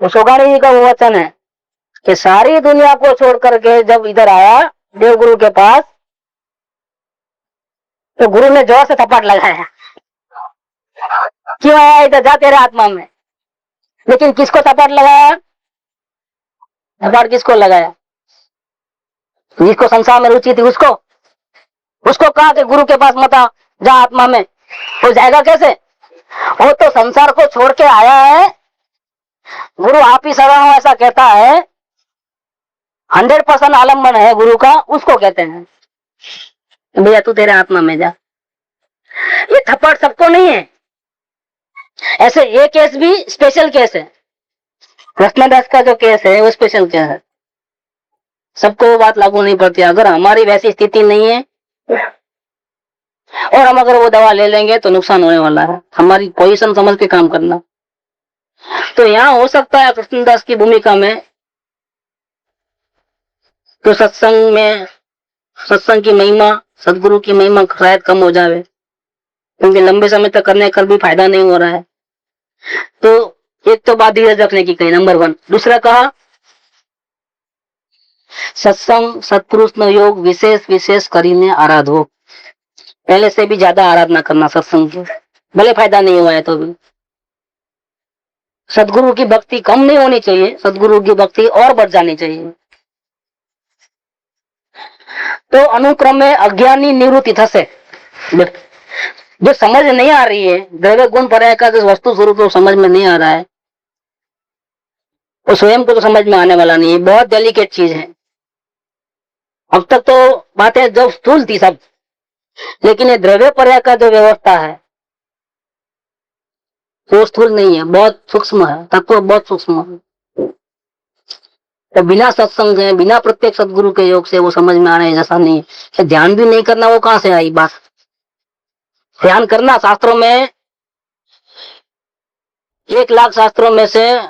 वो सोगानी जी का वो वचन है कि सारी दुनिया को छोड़ करके जब इधर आया देवगुरु के पास, तो गुरु ने जोर से थप्पड़ लगाया, क्यों आया इधर, जा तेरे आत्मा में। लेकिन किसको थप्पड़ लगाया? थप्पड़ किसको लगाया? जिसको संसार में रुचि थी उसको कहा कि गुरु के पास मत आ, जा आत्मा में। हो जाएगा कैसे? वो तो संसार को छोड़ के आया है, गुरु आप ही शरण हो ऐसा कहता है, 100% आलम्बन है गुरु का, उसको कहते हैं भैया तू तेरे आत्मा में जा। ये थप्पड़ सबको नहीं है, ऐसे ये केस भी स्पेशल केस है। कृष्णदास का जो केस है वो स्पेशल केस है, सबको वो बात लागू नहीं पड़ती। अगर हमारी वैसी स्थिति नहीं है और हम अगर वो दवा ले लेंगे तो नुकसान होने वाला है, हमारी पोजीशन समझ के काम करना। तो यहाँ हो सकता है कृष्णदास की भूमिका में तो सत्संग की महिमा, सदगुरु की महिमा शायद कम हो जाए, क्योंकि लंबे समय तक करने कर भी फायदा नहीं हो रहा है। तो एक तो बात धीरज रखने की कही, नंबर 1। दूसरा कहा सत्संग सत्पुरुष नो योग विशेष करीने आराधो, पहले से भी ज्यादा आराधना करना सत्संग की, भले फायदा नहीं हुआ है तो भी। सदगुरु की भक्ति कम नहीं होनी चाहिए, सदगुरु की भक्ति और बढ़ जानी चाहिए। तो अनुक्रम में अज्ञानी निवृत्ति थसे, जो समझ नहीं आ रही है, द्रव्य गुण पर्याय का जो वस्तु स्वरूप तो समझ में नहीं आ रहा है, वो स्वयं को तो समझ में आने वाला नहीं है, बहुत डेलिकेट चीज है। अब तक तो बातें जब स्थूल थी सब, लेकिन ये द्रव्य पर्याय का जो व्यवस्था है वो स्थूल नहीं है, बहुत सूक्ष्म है, तत्व बहुत सूक्ष्म है। तो बिना सत्संग है, बिना प्रत्येक सदगुरु के योग से वो समझ में आने जैसा नहीं है। ध्यान भी नहीं करना, वो कहां से आई बात? ध्यान करना शास्त्रों में 1,00,000 शास्त्रों में से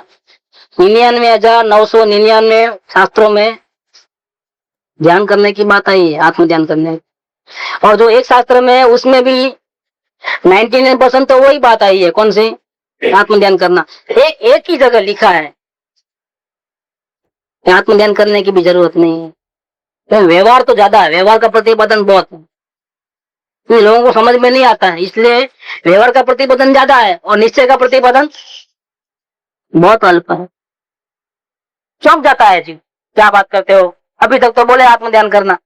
99,999 शास्त्रों में ध्यान करने की बात आई है, आत्म ध्यान करने। और जो एक शास्त्र में है उसमें भी 99% तो वही बात आई है। कौन सी? आत्म ध्यान करना। एक ही जगह लिखा है कि आत्म ध्यान करने की भी जरूरत नहीं है। तो व्यवहार तो ज्यादा है, व्यवहार का प्रतिपादन बहुत है, ये लोगों को समझ में नहीं आता है, इसलिए व्यवहार का प्रतिपादन ज्यादा है और निश्चय का प्रतिपादन बहुत अल्प है। चौंक जाता है जी, क्या बात करते हो, अभी तक तो बोले आत्म ध्यान करना,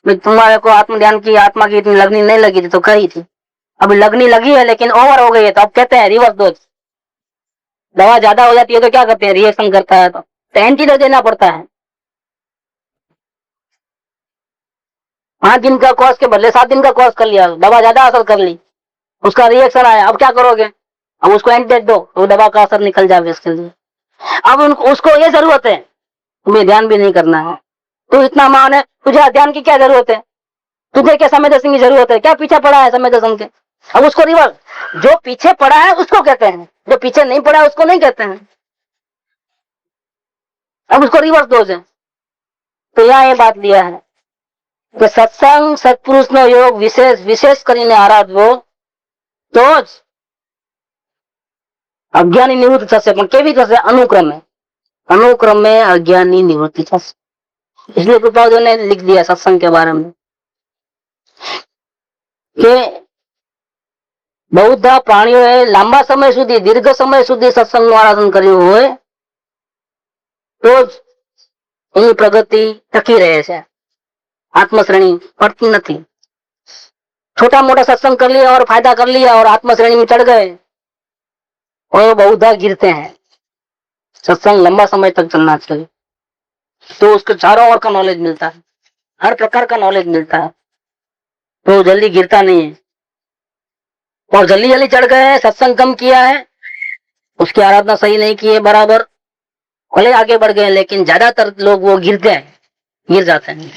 तुम्हारे को आत्म ध्यान की आत्मा की इतनी लगनी नहीं लगी थी तो कही थी, अभी लगनी लगी है लेकिन ओवर हो गई है, तो अब कहते हैं रिवर्स डोज। दवा ज्यादा हो जाती है तो क्या करते हैं, रिएक्शन करता है तो एंटीडोज देना पड़ता है। 5 दिन का कोर्स के बदले 7 दिन का कोर्स कर लिया, दवा ज्यादा असर कर ली, उसका रिएक्शन आया, अब क्या करोगे, अब उसको एंटीडोज दो तो दवा का असर निकल जाए इसके लिए। अब उसको ये जरूरत है, तुम्हें ध्यान भी नहीं करना है, तू इतना मान है, तुझे ध्यान की क्या जरूरत है, तुझे क्या समय दर्शन की जरूरत है, क्या पीछे पड़ा है समय दर्शन के। अब उसको रिवर्स, जो पीछे पड़ा है उसको कहते हैं, जो पीछे नहीं पड़ा है उसको नहीं कहते हैं, अब उसको रिवर्स डोज है। तो यहाँ ये बात लिया है कि सत्संग सत्पुरुष नो योग विशेष કરીને आराधવો તો જ અજ્ઞાની નિવૃત્તિ થશે, પણ કેવી થશે, अनुक्रमे अज्ञानी निवृत्ति थશે। इसलिए कृपालुओं ने लिख दिया सत्संग के बारे में કે બૌદ્ધ પ્રાણીઓએ લાંબા સમય સુધી દીર્ઘ સમય સુધી સત્સંગનું આરાધન કર્યું હોય તો જ એની પ્રગતિ ટકી રહે છે, आत्मश्रेणी पड़ती नहीं। छोटा मोटा सत्संग कर लिया और फायदा कर लिया और आत्मश्रेणी में चढ़ गए और बहुधा गिरते हैं। सत्संग लंबा समय तक चलना चाहिए तो उसको चारों ओर का नॉलेज मिलता है, हर प्रकार का नॉलेज मिलता है, तो जल्दी गिरता नहीं है। और जल्दी जल्दी चढ़ गए हैं, सत्संग कम किया है, उसकी आराधना सही नहीं की है बराबर, भले आगे बढ़ गए लेकिन ज्यादातर लोग वो गिर जाते हैं।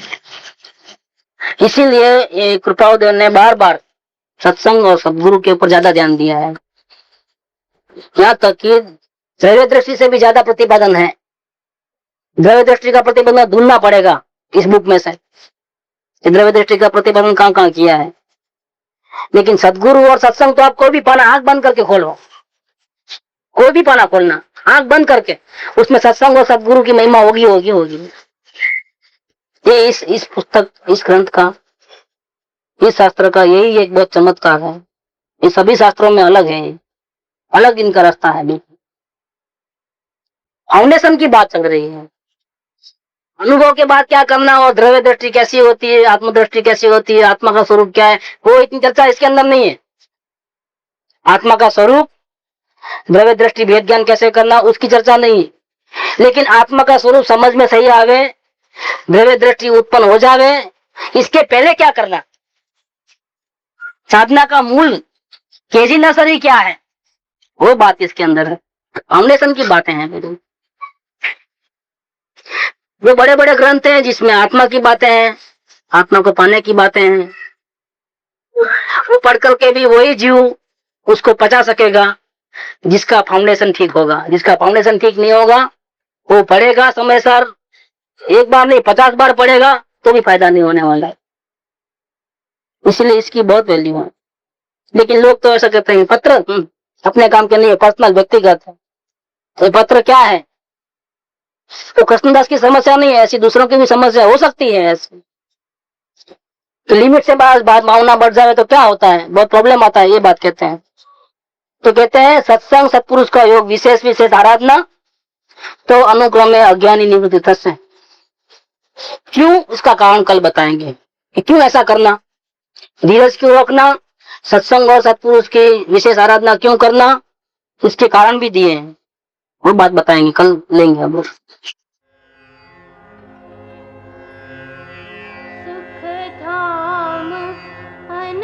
इसीलिए ये कृपालुदेव ने बार बार सत्संग और सदगुरु के ऊपर ज्यादा ध्यान दिया है, यहाँ तक कि द्रव्य दृष्टि से भी ज्यादा प्रतिपादन है। द्रव्य दृष्टि का प्रतिपादन ढूंढना पड़ेगा इस बुक में से, द्रव्य दृष्टि का प्रतिपादन कहाँ कहाँ किया है। लेकिन सदगुरु और सत्संग तो आप कोई भी पाना आंख बंद करके खोलो, कोई भी पाना खोलना आंख बंद करके, उसमें सत्संग और सदगुरु की महिमा होगी होगी होगी। ये इस पुस्तक, इस ग्रंथ का, इस शास्त्र का यही एक बहुत चमत्कार है। ये सभी शास्त्रों में अलग है, अलग इनका रास्ता है। फाउंडेशन की बात चल रही है, अनुभव के बाद क्या करना और द्रव्य दृष्टि कैसी होती है, आत्म दृष्टि कैसी होती है, आत्मा का स्वरूप क्या है, वो इतनी चर्चा इसके अंदर नहीं है। आत्मा का स्वरूप, द्रव्य दृष्टि भेद ज्ञान कैसे करना, उसकी चर्चा नहीं है। लेकिन आत्मा का स्वरूप समझ में सही आवे, द्रव्य दृष्टि उत्पन्न हो जावे, इसके पहले क्या करना, साधना का मूल केजी नर्सरी क्या है, वो बात इसके अंदर है। फाउंडेशन की बातें हैं मेरे, वो बड़े बड़े ग्रंथ हैं जिसमें आत्मा की बातें हैं, आत्मा को पाने की बातें हैं, वो पढ़ करके भी वही जीव उसको पचा सकेगा जिसका फाउंडेशन ठीक होगा। जिसका फाउंडेशन ठीक नहीं होगा वो पढ़ेगा समय सर, एक बार नहीं 50 बार पढ़ेगा तो भी फायदा नहीं होने वाला है। इसलिए इसकी बहुत वैल्यू है। लेकिन लोग तो ऐसा कहते हैं पत्र अपने काम के नहीं, पर्सनल व्यक्तिगत है, तो पत्र क्या है, तो कृष्णदास की समस्या नहीं है, ऐसी दूसरों की भी समस्या हो सकती है ऐसी। तो लिमिट से बात भावना बढ़ जाए तो क्या होता है, बहुत प्रॉब्लम आता है, ये बात कहते हैं। तो कहते हैं सत्संग सत्पुरुष का योग विशेष आराधना तो अनुक्रम में अज्ञानी निवृत्ति थશે। क्यों, इसका कारण कल बताएंगे कि क्यों ऐसा करना, धीरज क्यों रखना, सत्संग और सत्पुरुष की विशेष आराधना क्यों करना, इसके कारण भी दिए हैं, वो बात बताएंगे, कल लेंगे हम लोग। सुख धाम अन